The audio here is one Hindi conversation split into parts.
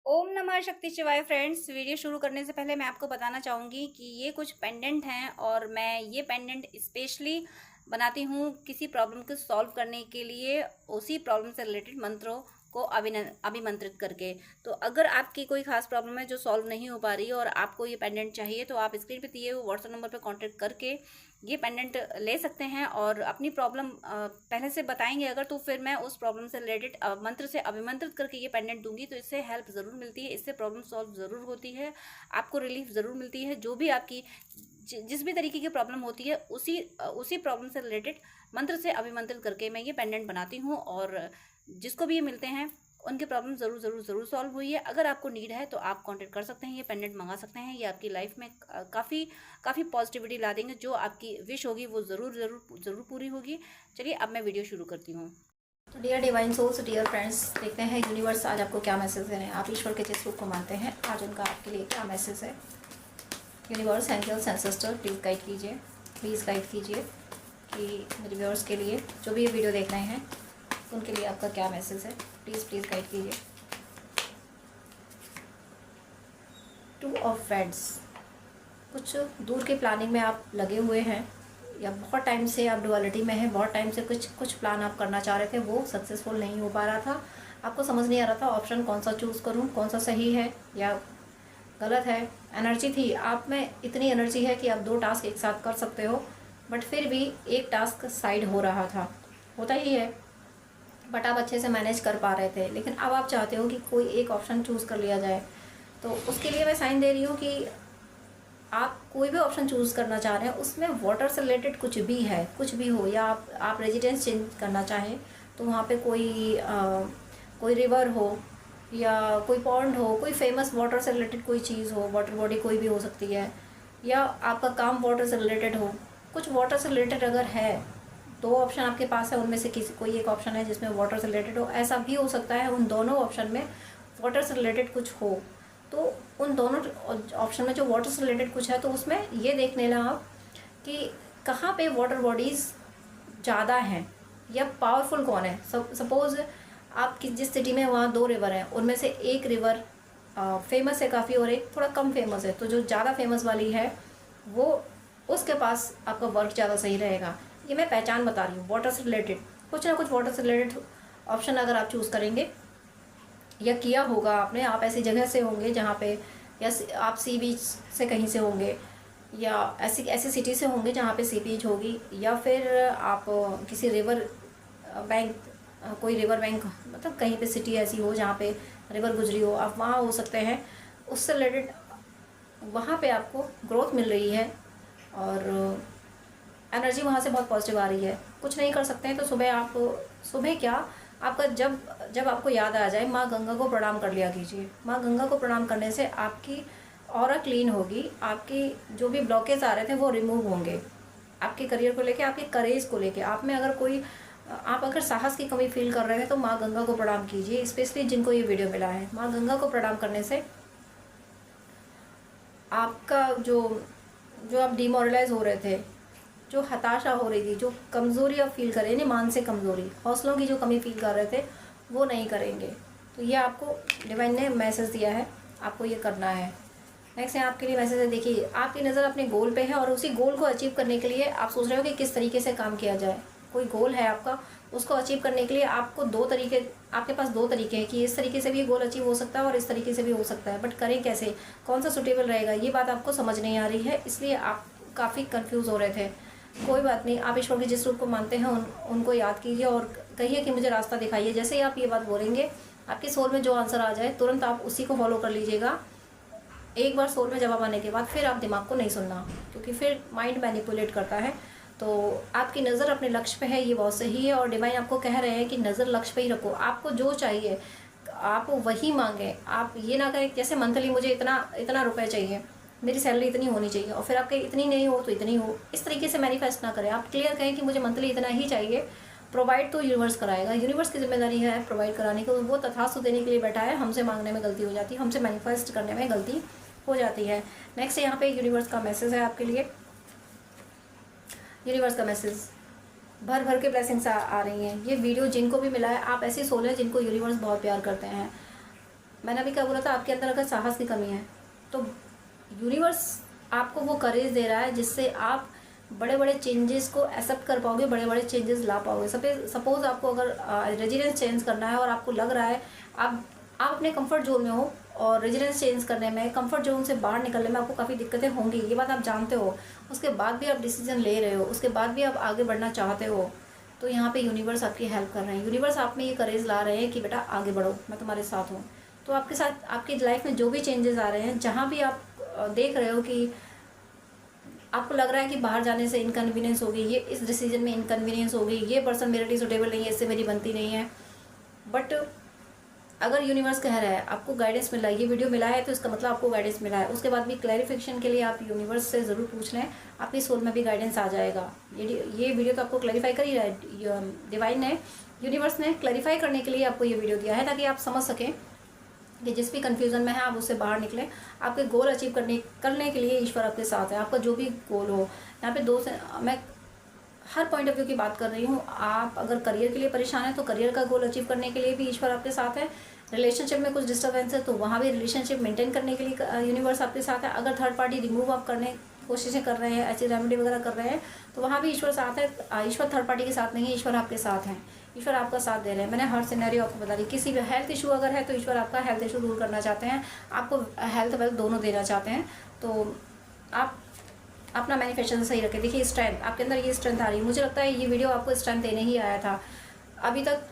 ओम नमः शक्ति शिवाय फ्रेंड्स। वीडियो शुरू करने से पहले मैं आपको बताना चाहूँगी कि ये कुछ पेंडेंट हैं और मैं ये पेंडेंट स्पेशली बनाती हूँ किसी प्रॉब्लम को सॉल्व करने के लिए, उसी प्रॉब्लम से रिलेटेड मंत्रों को अभिमंत्रित करके। तो अगर आपकी कोई खास प्रॉब्लम है जो सॉल्व नहीं हो पा रही है और आपको ये पेंडेंट चाहिए, तो आप स्क्रीन पे दिए हुए व्हाट्सएप नंबर पे कांटेक्ट करके ये पेंडेंट ले सकते हैं और अपनी प्रॉब्लम पहले से बताएंगे अगर, तो फिर मैं उस प्रॉब्लम से रिलेटेड मंत्र से अभिमंत्रित करके ये पेंडेंट दूंगी। तो इससे हेल्प ज़रूर मिलती है, इससे प्रॉब्लम सॉल्व ज़रूर होती है, आपको रिलीफ ज़रूर मिलती है। जो भी आपकी जिस भी तरीके की प्रॉब्लम होती है उसी प्रॉब्लम से रिलेटेड मंत्र से अभिमंत्रित करके मैं ये पेंडेंट बनाती हूँ और जिसको भी ये मिलते हैं उनकी प्रॉब्लम ज़रूर ज़रूर ज़रूर सॉल्व हुई है। अगर आपको नीड है तो आप कांटेक्ट कर सकते हैं, ये पेंडेंट मंगा सकते हैं। ये आपकी लाइफ में काफ़ी पॉजिटिविटी ला देंगे। जो आपकी विश होगी वो ज़रूर ज़रूर ज़रूर पूरी होगी। चलिए अब मैं वीडियो शुरू करती हूँ। तो dear divine souls, dear friends, देखते हैं यूनिवर्स आज आपको क्या मैसेज दे रहे हैं। आप ईश्वर के जिस रूप को मानते हैं, आज उनका आपके लिए क्या मैसेज है। Universe, angels, ancestor, please guide कीजिए, प्लीज़ गाइड कीजिए कि मेरे व्यूअर्स के लिए जो भी ये वीडियो देख रहे हैं उनके लिए आपका क्या मैसेज है। प्लीज़ गाइड कीजिए। टू ऑफ फ्रेंड्स, कुछ दूर की प्लानिंग में आप लगे हुए हैं या बहुत टाइम से आप डुअलिटी में हैं। बहुत टाइम से कुछ प्लान आप करना चाह रहे थे, वो सक्सेसफुल नहीं हो पा रहा था। आपको समझ नहीं आ रहा था ऑप्शन कौन सा चूज़ करूं, कौन सा सही है या गलत है। एनर्जी थी आप में, इतनी एनर्जी है कि आप 2 टास्क एक साथ कर सकते हो, बट फिर भी एक टास्क साइड हो रहा था, होता ही है, बट आप अच्छे से मैनेज कर पा रहे थे। लेकिन अब आप चाहते हो कि कोई एक ऑप्शन चूज़ कर लिया जाए। तो उसके लिए मैं साइन दे रही हूँ कि आप कोई भी ऑप्शन चूज़ करना चाह रहे हैं, उसमें वाटर से रिलेटेड कुछ भी है, कुछ भी हो, या आप रेजिडेंस चेंज करना चाहें तो वहाँ पे कोई रिवर हो या कोई पॉन्ड हो, कोई फेमस वाटर से रिलेटेड कोई चीज़ हो, वाटर बॉडी कोई भी हो सकती है, या आपका काम वाटर से रिलेटेड हो। कुछ वाटर से रिलेटेड अगर है, 2 ऑप्शन आपके पास है, उनमें से कोई एक ऑप्शन है जिसमें वाटर से रिलेटेड हो। ऐसा भी हो सकता है उन दोनों ऑप्शन में वाटर से रिलेटेड कुछ हो। तो उन दोनों ऑप्शन में जो वाटर से रिलेटेड कुछ है, तो उसमें ये देख लेना आप कि कहाँ पे वाटर बॉडीज़ ज़्यादा हैं या पावरफुल कौन है। सपोज़ आपकी जिस सिटी में वहाँ 2 रिवर हैं, उनमें से एक रिवर फेमस है काफ़ी और एक थोड़ा कम फेमस है। तो जो ज़्यादा फेमस वाली है वो, उसके पास आपका वर्क ज़्यादा सही रहेगा। ये मैं पहचान बता रही हूँ। वाटर से रिलेटेड कुछ ना कुछ वाटर से रिलेटेड ऑप्शन अगर आप चूज़ करेंगे या किया होगा आपने, आप ऐसी जगह से होंगे जहाँ पे, या आप सी बीच से कहीं से होंगे, या ऐसी सिटी से होंगे जहाँ पे सी बीच होगी, या फिर आप किसी रिवर बैंक, कोई रिवर बैंक, मतलब कहीं पे सिटी ऐसी हो जहाँ पे रिवर गुजरी हो, आप वहाँ हो सकते हैं। उससे रिलेटेड वहाँ पे आपको ग्रोथ मिल रही है और एनर्जी वहाँ से बहुत पॉजिटिव आ रही है। कुछ नहीं कर सकते हैं तो सुबह क्या, आपका जब आपको याद आ जाए, माँ गंगा को प्रणाम कर लिया कीजिए। माँ गंगा को प्रणाम करने से आपकी ऑरा क्लीन होगी, आपकी जो भी ब्लॉकेज आ रहे थे वो रिमूव होंगे। आपके करियर को लेके, आपके करेज को लेके, आप में अगर साहस की कमी फील कर रहे हैं तो माँ गंगा को प्रणाम कीजिए। स्पेशली जिनको ये वीडियो मिला है, माँ गंगा को प्रणाम करने से आपका जो आप डिमोरलाइज हो रहे थे, जो हताशा हो रही थी, जो कमज़ोरी आप फील कर रहे हैं, मानसिक कमज़ोरी, हौसलों की जो कमी फील कर रहे थे, वो नहीं करेंगे। तो ये आपको डिवाइन ने मैसेज दिया है, आपको ये करना है। नेक्स्ट है आपके लिए मैसेज है, देखिए आपकी नज़र अपने गोल पे है और उसी गोल को अचीव करने के लिए आप सोच रहे हो कि किस तरीके से काम किया जाए। कोई गोल है आपका, उसको अचीव करने के लिए आपको आपके पास 2 तरीके हैं कि इस तरीके से भी गोल अचीव हो सकता है और इस तरीके से भी हो सकता है, बट करें कैसे, कौन सा सुटेबल रहेगा, ये बात आपको समझ नहीं आ रही है, इसलिए आप काफ़ी कन्फ्यूज़ हो रहे थे। कोई बात नहीं, आप ईश्वर के जिस रूप को मानते हैं उनको याद कीजिए और कहिए कि मुझे रास्ता दिखाइए। जैसे ही आप ये बात बोलेंगे, आपके सोल में जो आंसर आ जाए तुरंत आप उसी को फॉलो कर लीजिएगा। एक बार सोल में जवाब आने के बाद फिर आप दिमाग को नहीं सुनना, क्योंकि फिर माइंड मैनिपुलेट करता है। तो आपकी नज़र अपने लक्ष्य पे है, ये बहुत सही है। और डिवाइन आपको कह रहे हैं कि नज़र लक्ष्य पे ही रखो, आपको जो चाहिए आप वही मांगे। आप ये ना करें जैसे मंथली मुझे इतना रुपए चाहिए, मेरी सैलरी इतनी होनी चाहिए, और फिर आपके इतनी नहीं हो तो इतनी हो, इस तरीके से मैनिफेस्ट ना करें। आप क्लियर कहें कि मुझे मंथली इतना ही चाहिए। प्रोवाइड तो यूनिवर्स कराएगा, यूनिवर्स की जिम्मेदारी है प्रोवाइड कराने की। वो तथास्तु देने के लिए बैठा है, हमसे मांगने में गलती हो जाती है, हमसे मैनिफेस्ट करने में गलती हो जाती है। नेक्स्ट यहाँ पे यूनिवर्स का मैसेज है आपके लिए। यूनिवर्स का मैसेज, भर भर के ब्लेसिंग्स आ रही हैं। ये वीडियो जिनको भी मिला है, आप ऐसी सोल है जिनको यूनिवर्स बहुत प्यार करते हैं। मैंने अभी क्या बोला था, आपके अंदर अगर साहस की कमी है तो यूनिवर्स आपको वो करेज दे रहा है जिससे आप बड़े बड़े चेंजेस को एक्सेप्ट कर पाओगे, बड़े बड़े चेंजेस ला पाओगे। सपोज आपको अगर रेजिडेंस चेंज करना है और आपको लग रहा है आप अपने कंफर्ट जोन में हो और रेजिडेंस चेंज करने में, कंफर्ट जोन से बाहर निकलने में आपको काफ़ी दिक्कतें होंगी, ये बात आप जानते हो। उसके बाद भी आप डिसीजन ले रहे हो, उसके बाद भी आप आगे बढ़ना चाहते हो, तो यहाँ पे यूनिवर्स आपकी हेल्प कर रहे हैं। यूनिवर्स आप में ये करेज ला रहे हैं कि बेटा आगे बढ़ो, मैं तुम्हारे साथ हूँ। तो आपके साथ आपकी लाइफ में जो भी चेंजेस आ रहे हैं, जहाँ भी आप देख रहे हो कि आपको लग रहा है कि बाहर जाने से इनकन्वीनियंस होगी, ये इस डिसीजन में इनकन्वीनियंस होगी, ये पर्सन मेरे लिए सुटेबल नहीं है, इससे मेरी बनती नहीं है, बट अगर यूनिवर्स कह रहा है, आपको गाइडेंस मिला है, ये वीडियो मिला है तो इसका मतलब आपको गाइडेंस मिला है। उसके बाद भी क्लैरिफिकेशन के लिए आप यूनिवर्स से ज़रूर पूछ लें, आपकी सोल में भी गाइडेंस आ जाएगा। ये वीडियो तो आपको क्लैरिफाई कर ही रहा है, डिवाइन ने, यूनिवर्स ने क्लैरिफाई करने के लिए आपको ये वीडियो दिया है ताकि आप समझ सकें कि जिस भी कन्फ्यूज़न में है आप उससे बाहर निकलें। आपके गोल अचीव करने के लिए ईश्वर आपके साथ है। आपका जो भी गोल हो, यहाँ पे दो से मैं हर पॉइंट ऑफ व्यू की बात कर रही हूँ। आप अगर करियर के लिए परेशान हैं तो करियर का गोल अचीव करने के लिए भी ईश्वर आपके साथ है। रिलेशनशिप में कुछ डिस्टर्बेंस है तो वहाँ भी रिलेशनशिप मेंटेन करने के लिए यूनिवर्स आपके साथ है। अगर थर्ड पार्टी रिमूव आप करने कोशिशें कर रहे हैं, ऐसी रेमेडी वगैरह कर रहे हैं, तो वहाँ भी ईश्वर साथ है। ईश्वर थर्ड पार्टी के साथ नहीं है, ईश्वर आपके साथ हैं, ईश्वर आपका साथ दे रहे हैं। मैंने हर सिनेरियो आपको बता दी। किसी भी हेल्थ इशू अगर है तो ईश्वर आपका हेल्थ इशू दूर करना चाहते हैं, आपको हेल्थ वेल्थ दोनों देना चाहते हैं। तो आप अपना मैनिफेस्टेशन सही रखें। देखिए स्ट्रेंथ, आपके अंदर ये स्ट्रेंथ आ रही है। मुझे लगता है ये वीडियो आपको स्ट्रेंथ देने ही आया था। अभी तक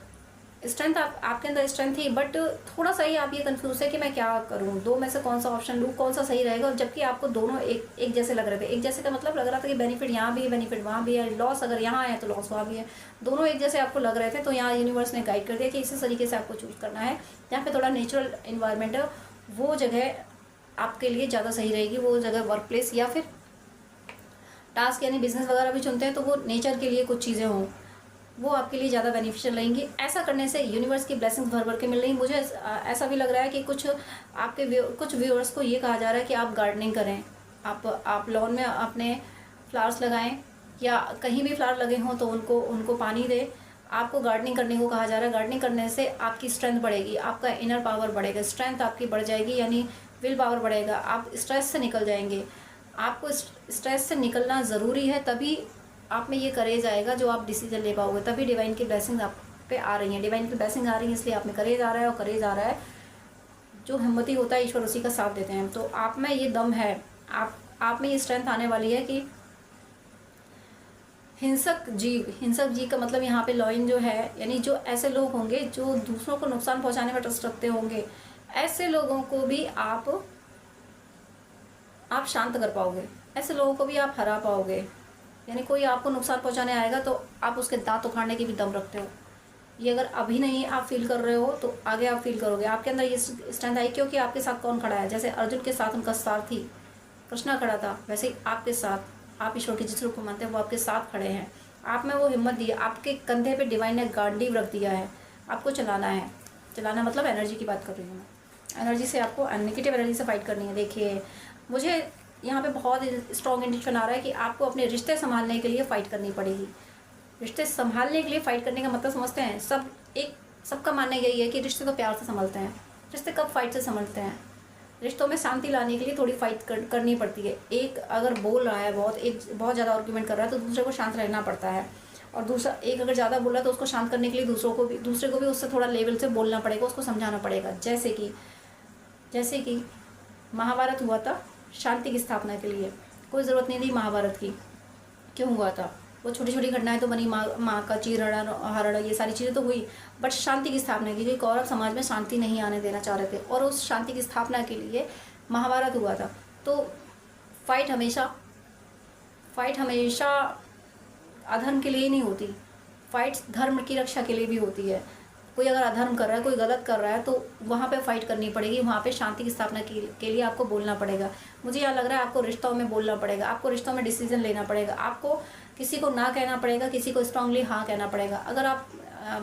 स्ट्रेंथ आपके अंदर स्ट्रेंथ थी, बट थोड़ा सा ही आप ये कंफ्यूज है कि मैं क्या करूं, दो में से कौन सा ऑप्शन लूं, कौन सा सही रहेगा। और जबकि आपको दोनों एक जैसे लग रहे थे। एक जैसे का मतलब लग रहा था कि बेनिफिट यहाँ भी है, बेनिफिट वहाँ भी है, लॉस अगर यहाँ है तो लॉस वहाँ भी है, दोनों एक जैसे आपको लग रहे थे। तो यहाँ यूनिवर्स ने गाइड कर दिया कि इसी तरीके से आपको चूज करना है। जहाँ पे थोड़ा नेचुरल इन्वायरमेंट है वो जगह आपके लिए ज़्यादा सही रहेगी। वो जगह वर्क प्लेस या फिर टास्क यानी बिजनेस वगैरह भी चुनते हैं तो वो नेचर के लिए कुछ चीज़ें हों, वो आपके लिए ज़्यादा बेनिफिशियल रहेंगी। ऐसा करने से यूनिवर्स की ब्लेसिंग्स भर भर के मिल रही। मुझे ऐसा भी लग रहा है कि कुछ व्यूअर्स को ये कहा जा रहा है कि आप गार्डनिंग करें, आप लॉन में अपने फ्लावर्स लगाएं या कहीं भी फ्लावर लगे हों तो उनको पानी दें। आपको गार्डनिंग करने को कहा जा रहा है। गार्डनिंग करने से आपकी स्ट्रेंथ बढ़ेगी, आपका इनर पावर बढ़ेगा, स्ट्रेंथ आपकी बढ़ जाएगी, यानी विल पावर बढ़ेगा, आप स्ट्रेस से निकल जाएंगे। आपको स्ट्रेस से निकलना ज़रूरी है, तभी आप में ये करेज आएगा जो आप डिसीजन ले पाओगे। तभी डिवाइन की ब्लेसिंग आप पे आ रही है। डिवाइन की ब्लेसिंग आ रही है इसलिए आप में करेज आ रहा है, और करेज आ रहा है जो हिम्मती होता है ईश्वर उसी का साथ देते हैं। तो आप में ये दम है, आप में ये स्ट्रेंथ आने वाली है कि हिंसक जीव का मतलब यहाँ पे लॉइन जो है, यानी जो ऐसे लोग होंगे जो दूसरों को नुकसान पहुँचाने में ट्रस्ट रखते होंगे, ऐसे लोगों को भी आप शांत कर पाओगे, ऐसे लोगों को भी आप हरा पाओगे। यानी कोई आपको नुकसान पहुंचाने आएगा तो आप उसके दांत उखाड़ने की भी दम रखते हो। ये अगर अभी नहीं आप फील कर रहे हो तो आगे आप फील करोगे। आपके अंदर ये स्ट्रेंथ आई क्योंकि आपके साथ कौन खड़ा है। जैसे अर्जुन के साथ उनका सारथी कृष्णा खड़ा था, वैसे ही आपके साथ आप ईश्वर के जिस रूप को मानते हैं वो आपके साथ खड़े हैं। आप में वो हिम्मत दी है, आपके कंधे पे डिवाइन ने गांडीव रख दिया है। आपको चलाना है, चलाना मतलब एनर्जी की बात कर रही हूँ मैं। एनर्जी से आपको नेगेटिव एनर्जी से फाइट करनी है। देखिए मुझे यहाँ पे बहुत स्ट्रॉन्ग इंडिकेशन आ रहा है कि आपको अपने रिश्ते संभालने के लिए फ़ाइट करनी पड़ेगी। रिश्ते संभालने के लिए फ़ाइट करने का मतलब समझते हैं सबका मानना यही है कि रिश्ते तो प्यार से संभलते हैं। रिश्ते कब फाइट से संभलते हैं? रिश्तों में शांति लाने के लिए थोड़ी फाइट करनी पड़ती है। एक अगर बोल रहा है बहुत ज़्यादा आर्ग्यूमेंट कर रहा है तो दूसरे को शांत रहना पड़ता है, और दूसरा एक अगर ज़्यादा बोल रहा है तो उसको शांत करने के लिए दूसरे को भी उससे थोड़ा लेवल से बोलना पड़ेगा, उसको समझाना पड़ेगा। जैसे कि महाभारत हुआ था शांति की स्थापना के लिए। कोई ज़रूरत नहीं थी महाभारत की। क्यों हुआ था? वो छोटी छोटी घटनाएं तो बनी, माँ का चीरहरण हरण ये सारी चीज़ें तो हुई, बट शांति की स्थापना की, क्योंकि कौरव समाज में शांति नहीं आने देना चाह रहे थे, और उस शांति की स्थापना के लिए महाभारत हुआ था। तो फाइट हमेशा अधर्म के लिए ही नहीं होती, फाइट धर्म की रक्षा के लिए भी होती है। कोई अगर अधर्म कर रहा है, कोई गलत कर रहा है तो वहाँ पे फाइट करनी पड़ेगी, वहाँ पे शांति की स्थापना के लिए आपको बोलना पड़ेगा। मुझे यहाँ लग रहा है आपको रिश्तों में बोलना पड़ेगा, आपको रिश्तों में डिसीजन लेना पड़ेगा, आपको किसी को ना कहना पड़ेगा, किसी को स्ट्रांगली हाँ कहना पड़ेगा। अगर आप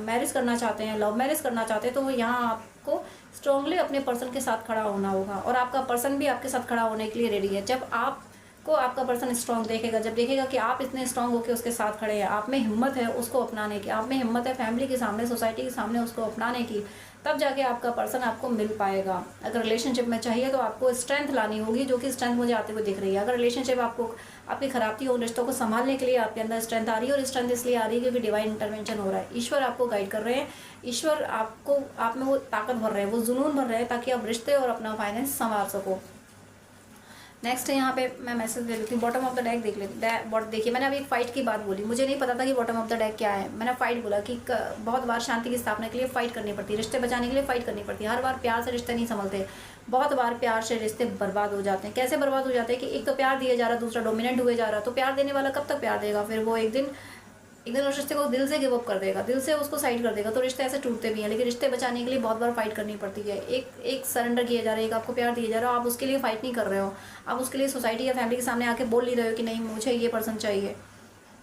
मैरिज करना चाहते हैं, लव मैरिज करना चाहते हैं, तो यहाँ आपको स्ट्रांगली अपने पर्सन के साथ खड़ा होना होगा, और आपका पर्सन भी आपके साथ खड़ा होने के लिए रेडी है। जब आपको आपका पर्सन स्ट्रांग देखेगा, जब देखेगा कि आप इतने स्ट्रांग होकर उसके साथ खड़े हैं, आप में हिम्मत है उसको अपनाने की, आप में हिम्मत है फैमिली के सामने, सोसाइटी के सामने उसको अपनाने की, तब जाके आपका पर्सन आपको मिल पाएगा। अगर रिलेशनशिप में चाहिए तो आपको स्ट्रेंथ लानी होगी, जो कि स्ट्रेंथ मुझे आते हुए दिख रही है। अगर रिलेशनशिप आपको आपकी खराब थी, उन रिश्तों को संभालने के लिए आपके अंदर स्ट्रेंथ आ रही है, और स्ट्रेंथ इसलिए आ रही है क्योंकि डिवाइन इंटरवेंशन हो रहा है। ईश्वर आपको गाइड कर रहे हैं, ईश्वर आपको आप में वो ताकत भर रहे हैं, वो जुनून भर रहे हैं, ताकि आप रिश्ते और अपना फाइनेंस संभाल सको। नेक्स्ट है यहाँ पे मैं मैसेज दे लेती हूँ। बॉटम ऑफ द डेक देख लेते हैं। देखिए, मैंने अभी फाइट की बात बोली, मुझे नहीं पता था कि बॉटम ऑफ द डेक क्या है। मैंने फाइट बोला कि बहुत बार शांति की स्थापना के लिए फाइट करनी पड़ती है, रिश्ते बचाने के लिए फाइट करनी पड़ती है। हर बार प्यार से रिश्ते नहीं संभलते, बहुत बार प्यार से रिश्ते बर्बाद हो जाते हैं। कैसे बर्बाद हो जाते हैं कि एक तो प्यार दिया जा रहा है, दूसरा डोमिनेंट हुए जा रहा है। तो प्यार देने वाला कब तक प्यार देगा? फिर वो एक दिन उस रिश्ते को दिल से गिव अप कर देगा, दिल से उसको साइड कर देगा। तो रिश्ते ऐसे टूटते भी हैं, लेकिन रिश्ते बचाने के लिए बहुत बार फाइट करनी पड़ती है। एक सरेंडर किया जा रहा है, एक आपको प्यार दिया जा रहा है, आप उसके लिए फाइट नहीं कर रहे हो, आप उसके लिए सोसाइटी या फैमिली के सामने आके बोल नहीं रहे हो कि नहीं मुझे ये पर्सन चाहिए।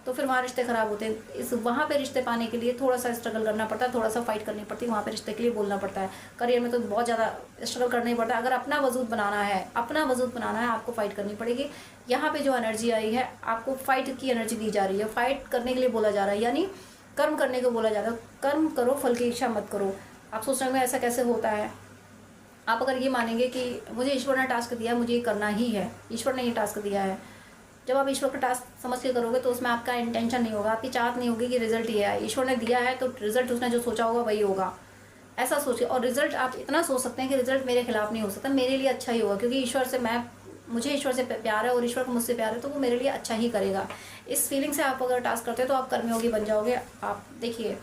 तो फिर वहाँ रिश्ते खराब होते हैं। वहाँ पे रिश्ते पाने के लिए थोड़ा सा स्ट्रगल करना पड़ता है, थोड़ा सा फाइट करनी पड़ती है, वहाँ पे रिश्ते के लिए बोलना पड़ता है। करियर में तो बहुत ज़्यादा स्ट्रगल करना ही पड़ता है। अगर अपना वजूद बनाना है, आपको फाइट करनी पड़ेगी। यहाँ पे जो एनर्जी आई है, आपको फाइट की एनर्जी दी जा रही है, फाइट करने के लिए बोला जा रहा है, यानी कर्म करने को बोला जा रहा है। कर्म करो, फल की इच्छा मत करो। आप सोच रहे हो ऐसा कैसे होता है? आप अगर ये मानेंगे कि मुझे ईश्वर ने टास्क दिया है, मुझे ये करना ही है, ईश्वर ने ये टास्क दिया है, जब आप ईश्वर का टास्क समझ के करोगे तो उसमें आपका इंटेंशन नहीं होगा, आपकी चाहत नहीं होगी कि रिजल्ट ये है। ईश्वर ने दिया है तो रिजल्ट उसने जो सोचा होगा वही होगा, ऐसा सोचिए। और रिजल्ट आप इतना सोच सकते हैं कि रिजल्ट मेरे खिलाफ नहीं हो सकता, मेरे लिए अच्छा ही होगा, क्योंकि ईश्वर से मुझे ईश्वर से प्यार है और ईश्वर को मुझसे प्यार है, तो वो मेरे लिए अच्छा ही करेगा। इस फीलिंग से आप अगर टास्क करते हो तो आप कर्मयोगी बन जाओगे। आप देखिए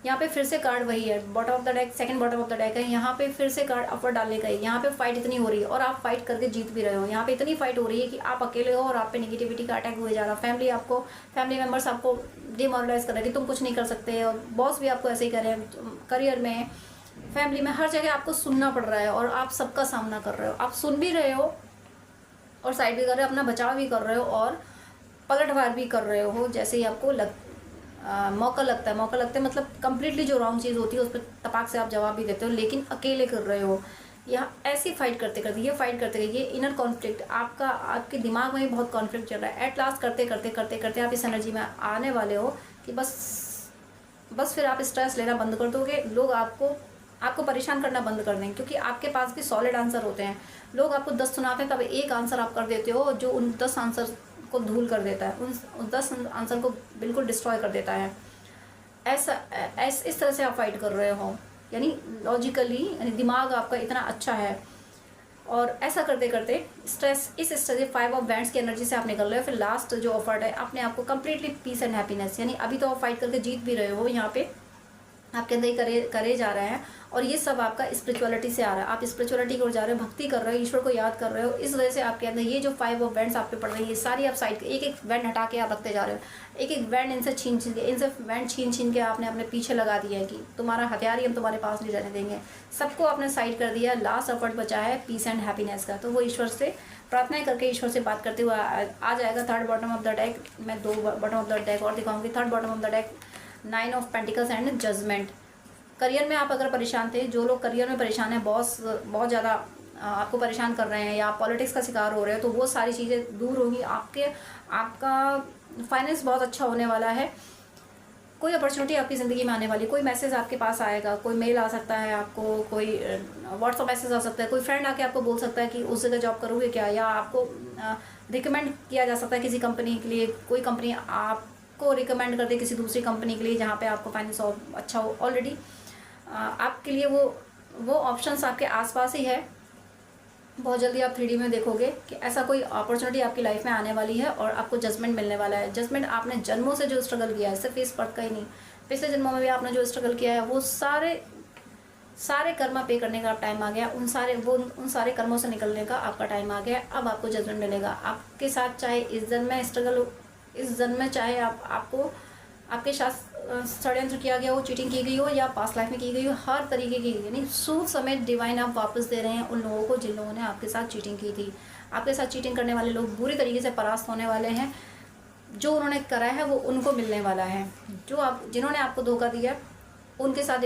यहाँ पे फिर से कार्ड वही है, bottom of the deck, second bottom of the deck है। यहाँ पे फिर से कार्ड अपवर्ड डालने का है। यहाँ पे फाइट इतनी हो रही है और आप फाइट करके जीत भी रहे हो। यहाँ पे इतनी फाइट हो रही है कि आप अकेले हो और आप पे नेगेटिविटी का अटैक हुए जा रहा है। फैमिली मेम्बर्स आपको डिमोरलाइज कर रहे हैं कि तुम कुछ नहीं कर सकते, और बॉस भी आपको ऐसे ही कर रहे हैं। करियर में, फैमिली में, हर जगह आपको सुनना पड़ रहा है और आप सबका सामना कर रहे हो। आप सुन भी रहे हो और साइड भी कर रहे हो, अपना बचाव भी कर रहे हो और पलटवार भी कर रहे हो। जैसे ही आपको मौका लगता है मतलब कंप्लीटली जो रॉन्ग चीज़ होती है उस पर तपाक से आप जवाब भी देते हो, लेकिन अकेले कर रहे हो। यहाँ ऐसी फाइट करते करते ये इनर कॉन्फ्लिक्ट आपके दिमाग में भी बहुत कॉन्फ्लिक्ट चल रहा है। एट लास्ट करते आप इस एनर्जी में आने वाले हो कि बस फिर आप स्ट्रेस लेना बंद कर दोगे। लोग आपको परेशान करना बंद कर देंगे, क्योंकि आपके पास भी सॉलिड आंसर होते हैं। लोग आपको 10 सुनाते हैं, तब एक आंसर आप कर देते हो जो उन 10 आंसर को धूल कर देता है, उन 10 आंसर को बिल्कुल डिस्ट्रॉय कर देता है। इस तरह से आप फाइट कर रहे हो, यानी लॉजिकली, यानी दिमाग आपका इतना अच्छा है। और ऐसा करते करते इस स्टेज 5 ऑफ वैंड्स की एनर्जी से आप निकल रहे हो। फिर लास्ट जो ऑफर्ड है अपने आप को कंप्लीटली पीस एंड हैप्पीनेस, यानी अभी तो आप फाइट करके जीत भी रहे हो, यहाँ पे आपके अंदर ही करे जा रहे हैं। और ये सब आपका स्पिरिचुअलिटी से आ रहा है, आप स्पिरिचुअलिटी की ओर जा रहे हो, भक्ति कर रहे हो, ईश्वर को याद कर रहे हो। इस वजह से आपके अंदर ये जो 5 ऑफ वैंड्स आप पे पड़ रही है, सारी आप साइड एक वैंड हटा के आप रखते जा रहे हो। एक वैंड इनसे वैंड छीन के आपने अपने पीछे लगा दिया है कि तुम्हारा हथियार ही हम तुम्हारे पास नहीं रहने देंगे। सबको आपने साइड कर दिया। लास्ट एफर्ट बचा है पीस एंड हैप्पीनेस का, तो वो ईश्वर से प्रार्थना करके, ईश्वर से बात करते हुए आ जाएगा। Third bottom of the deck, मैं 2 बॉटम ऑफ द डेक और दिखाऊंगी। Third bottom of the deck 9 of pentacles and judgement. Career में आप अगर परेशान थे, जो लोग करियर में परेशान हैं, बॉस बहुत ज़्यादा आपको परेशान कर रहे हैं या पॉलिटिक्स का शिकार हो रहे हो, तो वो सारी चीज़ें दूर होंगी। आपका फाइनेंस बहुत अच्छा होने वाला है। कोई अपॉर्चुनिटी आपकी ज़िंदगी में आने वाली, कोई मैसेज आपके पास आएगा, कोई मेल आ सकता है आपको, कोई व्हाट्सअप मैसेज आ सकता है, कोई फ्रेंड आके आपको बोल सकता है कि उस जगह जॉब करोगे क्या, या आपको रिकमेंड किया जा सकता है किसी कंपनी के लिए। कोई कंपनी आपको रिकमेंड कर दे किसी दूसरी कंपनी के लिए जहाँ पे आपको फाइनेंस अच्छा हो। ऑलरेडी आपके लिए वो ऑप्शंस आपके आसपास ही है। बहुत जल्दी आप 3D में देखोगे कि ऐसा कोई अपॉर्चुनिटी आपकी लाइफ में आने वाली है और आपको जजमेंट मिलने वाला है। जजमेंट आपने जन्मों से जो स्ट्रगल किया है, सिर्फ इस बर्थ का ही नहीं, पिछले जन्मों में भी आपने जो स्ट्रगल किया है, वो सारे कर्म पे करने का टाइम आ गया। उन सारे कर्मों से निकलने का आपका टाइम आ गया। अब आपको जजमेंट मिलेगा। आपके साथ चाहे इस जन्म में चाहे आपके साथ षड्यंत्र किया गया हो, चीटिंग की गई हो या पास्ट लाइफ में की गई हो, हर तरीके की, यानी सूद समेत डिवाइन आप वापस दे रहे हैं उन लोगों को जिन लोगों ने आपके साथ चीटिंग की थी। आपके साथ चीटिंग करने वाले लोग बुरी तरीके से परास्त होने वाले हैं। जो उन्होंने करा है वो उनको मिलने वाला है। जिन्होंने आपको धोखा दिया उनके साथ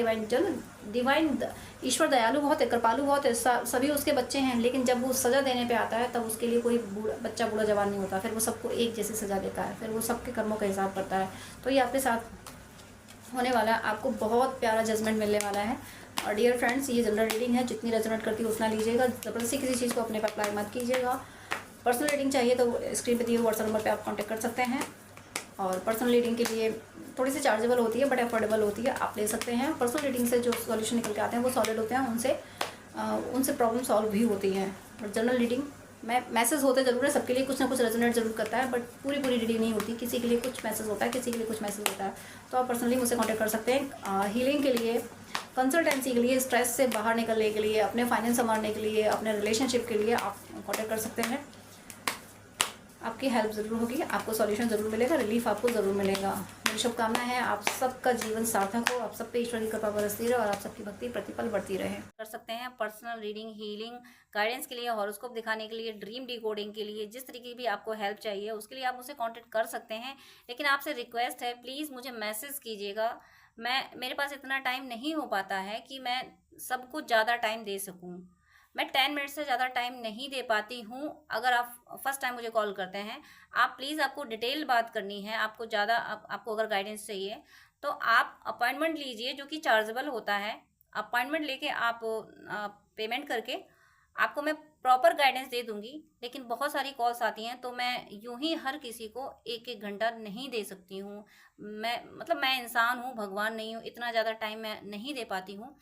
डिवाइन ईश्वर दयालु बहुत है, कृपालु बहुत है, सभी उसके बच्चे हैं। लेकिन जब वो सज़ा देने पे आता है तब उसके लिए कोई बच्चा बूढ़ा जवान नहीं होता। फिर वो सबको एक जैसी सज़ा देता है, फिर वो सबके कर्मों का हिसाब करता है। तो ये आपके साथ होने वाला है। आपको बहुत प्यारा जजमेंट मिलने वाला है। और डियर फ्रेंड्स, ये जनरल रीडिंग है, जितनी रेजोनेट करती है उतना लीजिएगा, ज़बरदस्ती किसी चीज़ को अपने पर अप्लाई मत कीजिएगा। पर्सनल रीडिंग चाहिए तो स्क्रीन पे दिए व्हाट्सएप नंबर पे आप कांटेक्ट कर सकते हैं। और पर्सनल रीडिंग के लिए थोड़ी सी चार्जेबल होती है बट अफोर्डेबल होती है, आप ले सकते हैं। पर्सनल रीडिंग से जो सॉल्यूशन निकल के आते हैं वो सॉलिड होते हैं, उनसे प्रॉब्लम सॉल्व भी होती है। बट जनरल रीडिंग में मैसेज होते ज़रूर है, सबके लिए कुछ ना कुछ रेजोनेट ज़रूर करता है, बट पूरी रीडिंग नहीं होती, किसी के लिए कुछ मैसेज होता है, किसी के लिए कुछ मैसेज होता है। तो आप पर्सनली मुझसे कांटेक्ट कर सकते हैं हीलिंग के लिए, कंसल्टेंसी के लिए, स्ट्रेस से बाहर निकलने के लिए, अपने फाइनेंस संभालने के लिए, अपने रिलेशनशिप के लिए आप कांटेक्ट कर सकते हैं। आपकी हेल्प ज़रूर होगी, आपको सॉल्यूशन ज़रूर मिलेगा, रिलीफ आपको ज़रूर मिलेगा। मेरी शुभकामना है आप सबका जीवन सार्थक हो, आप सब पे ईश्वर की कृपा बरसती रहे और आप सबकी भक्ति प्रतिपल बढ़ती रहे। कर सकते हैं पर्सनल रीडिंग, हीलिंग, गाइडेंस के लिए, हॉरोस्कोप दिखाने के लिए, ड्रीम डिकोडिंग के लिए, जिस तरीके की भी आपको हेल्प चाहिए उसके लिए आप मुझसे कांटेक्ट कर सकते हैं। लेकिन आपसे रिक्वेस्ट है, प्लीज़ मुझे मैसेज कीजिएगा। मेरे पास इतना टाइम नहीं हो पाता है कि मैं सबको ज़्यादा टाइम दे सकूँ। मैं 10 मिनट से ज़्यादा टाइम नहीं दे पाती हूँ। अगर आप फर्स्ट टाइम मुझे कॉल करते हैं, आप प्लीज़, आपको डिटेल बात करनी है, आपको ज़्यादा आपको अगर गाइडेंस चाहिए तो आप अपॉइंटमेंट लीजिए, जो कि चार्जेबल होता है। अपॉइंटमेंट लेके आप पेमेंट करके आपको मैं प्रॉपर गाइडेंस दे दूंगी। लेकिन बहुत सारी कॉल्स आती हैं तो मैं यूं ही हर किसी को एक एक घंटा नहीं दे सकती हूँ। मैं इंसान हूँ, भगवान नहीं हूँ, इतना ज़्यादा टाइम मैं नहीं दे पाती हूँ।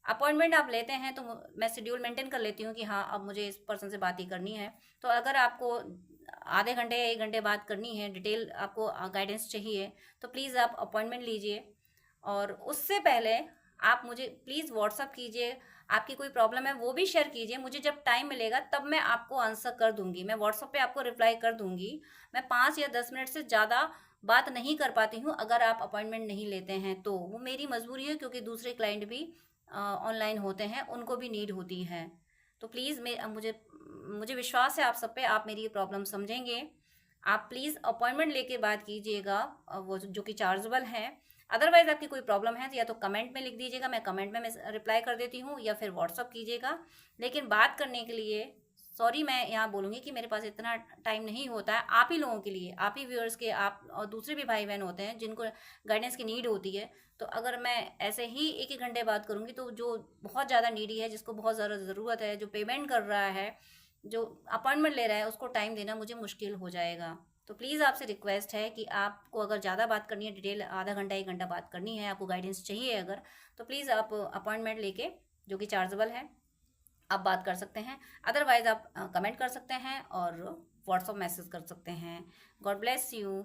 अपॉइंटमेंट आप लेते हैं तो मैं शेड्यूल मेंटेन कर लेती हूँ कि हाँ, अब मुझे इस पर्सन से बात ही करनी है। तो अगर आपको आधे घंटे या 1 घंटे बात करनी है, डिटेल आपको गाइडेंस चाहिए, तो प्लीज़ आप अपॉइंटमेंट लीजिए। और उससे पहले आप मुझे प्लीज़ व्हाट्सअप कीजिए, आपकी कोई प्रॉब्लम है वो भी शेयर कीजिए। मुझे जब टाइम मिलेगा तब मैं आपको आंसर कर दूंगी, मैं व्हाट्सअप पे आपको रिप्लाई कर दूंगी। मैं 5 या 10 मिनट से ज़्यादा बात नहीं कर पाती हूँ अगर आप अपॉइंटमेंट नहीं लेते हैं तो। वो मेरी मजबूरी है, क्योंकि दूसरे क्लाइंट भी ऑनलाइन होते हैं, उनको भी नीड होती है। तो प्लीज़ मुझे विश्वास है आप सब पे, आप मेरी प्रॉब्लम समझेंगे। आप प्लीज़ अपॉइंटमेंट लेके बात कीजिएगा, वो जो कि चार्जेबल है। अदरवाइज आपकी कोई प्रॉब्लम है तो या तो कमेंट में लिख दीजिएगा, मैं कमेंट में रिप्लाई कर देती हूँ, या फिर व्हाट्सअप कीजिएगा। लेकिन बात करने के लिए सॉरी, मैं यहाँ बोलूँगी कि मेरे पास इतना टाइम नहीं होता है। आप ही लोगों के लिए, आप ही व्यूअर्स के, आप और दूसरे भी भाई बहन होते हैं जिनको गाइडेंस की नीड होती है। तो अगर मैं ऐसे ही 1-1 घंटे बात करूँगी तो जो बहुत ज़्यादा नीडी है, जिसको बहुत ज़्यादा ज़रूरत है, जो पेमेंट कर रहा है, जो अपॉइंटमेंट ले रहा है, उसको टाइम देना मुझे मुश्किल हो जाएगा। तो प्लीज़ आपसे रिक्वेस्ट है कि आपको अगर ज़्यादा बात करनी है, डिटेल आधा घंटा 1 घंटा बात करनी है, आपको गाइडेंस चाहिए अगर, तो प्लीज़ आप अपॉइंटमेंट लेके, जो कि चार्जेबल है, आप बात कर सकते हैं। अदरवाइज़ आप कमेंट कर सकते हैं और व्हाट्सअप मैसेज कर सकते हैं। God bless you.